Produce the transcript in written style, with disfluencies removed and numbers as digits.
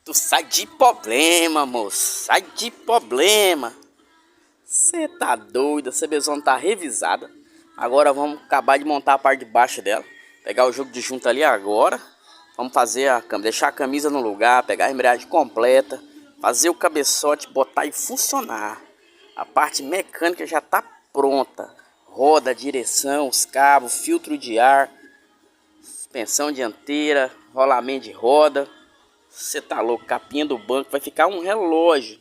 Tu sai de problema, moço. Sai de problema. Você tá doido, a CBzona tá revisada. Agora vamos acabar de montar a parte de baixo dela. Pegar o jogo de junta ali agora. Vamos fazer a câmera, deixar a camisa no lugar, pegar a embreagem completa, fazer o cabeçote, botar e funcionar. A parte mecânica já tá pronta. Roda, direção, os cabos, filtro de ar, suspensão dianteira, rolamento de roda. Você tá louco, capinha do banco, vai ficar um relógio.